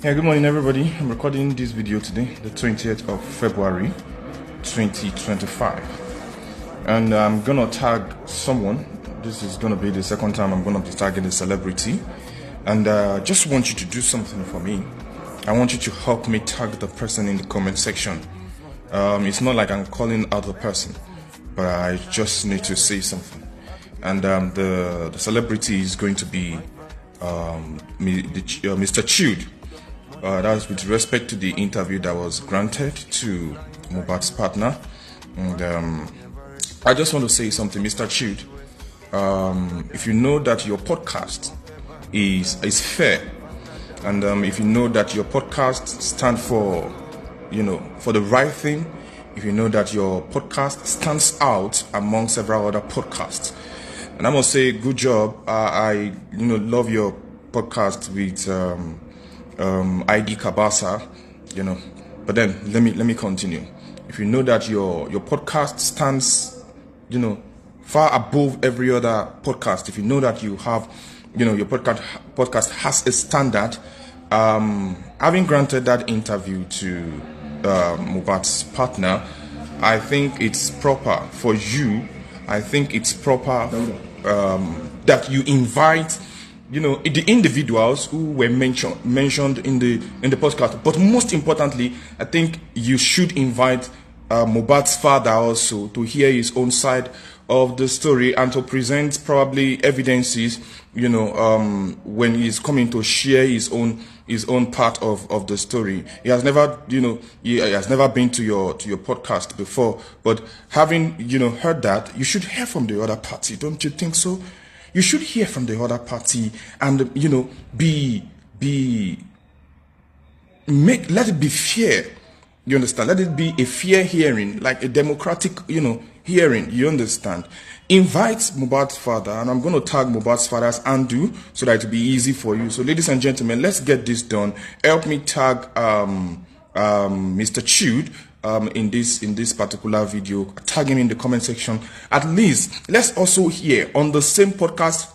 Yeah, good morning everybody. I'm recording this video today, the 20th of February 2025. And I'm gonna tag someone. This is gonna be the second time I'm gonna be tagging a celebrity. And just want you to do something for me. I want you to help me tag the person in the comment section. It's not like I'm calling out the person, but I just need to say something. And the celebrity is going to be Mr. Chud. That's with respect to the interview that was granted to Mohbad's partner. And I just want to say something, Mr. Chud. If you know that your podcast is fair, and if you know that your podcast stands for, for the right thing, if you know that your podcast stands out among several other podcasts, and I must say, good job. I love your podcast with ID Kabasa, But then let me continue. If you know that your podcast stands, far above every other podcast, if you know that you have, your podcast has a standard, having granted that interview to Mohbad's partner, I think it's proper for you. I think it's proper that you invite, the individuals who were mentioned in the podcast. But most importantly, I think you should invite Mohbad's father also to hear his own side of the story and to present probably evidences, when he's coming to share his own part of the story. He has never, he has never been to your podcast before, but having, heard that, you should hear from the other party, don't you think so? You should hear from the other party and, let it be fair. You understand? Let it be a fair hearing, like a democratic, hearing. You understand? Invite Mohbad's father, and I'm going to tag Mohbad's father's Andu so that it will be easy for you. So, ladies and gentlemen, let's get this done. Help me tag Mr. Chud in this particular video. Tag him in the comment section. At least, let's also hear on the same podcast,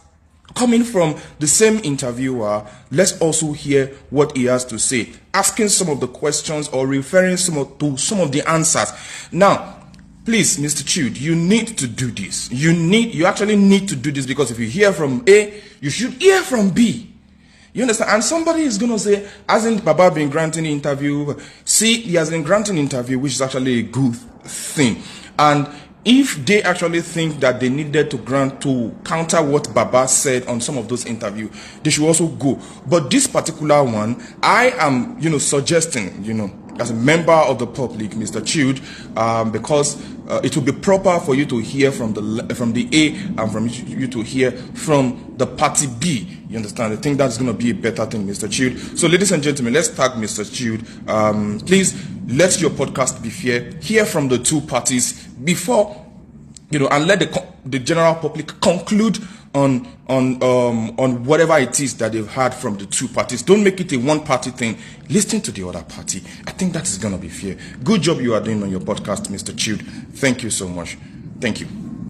coming from the same interviewer, let's also hear what he has to say, asking some of the questions or referring to some of the answers. Now, please, Mr. Chud, you need to do this. You actually need to do this, because if you hear from A, you should hear from B. You understand? And somebody is going to say, hasn't Baba been granting interview? See, he has been granting interview, which is actually a good thing. And if they actually think that they needed to grant to counter what Baba said on some of those interviews, they should also go. But this particular one, I am, suggesting, as a member of the public, Mr. Chud, because it will be proper for you to hear from the A and from you to hear from the party B. You understand? I think that's going to be a better thing, Mr. Chud. So, ladies and gentlemen, let's tag Mr. Chud. Please let your podcast be fair. Hear from the two parties before, and let the general public conclude on whatever it is that they've heard from the two parties. Don't make it a one-party thing. Listen to the other party. I think that is going to be fair. Good job you are doing on your podcast, Mr. Chud. Thank you so much. Thank you.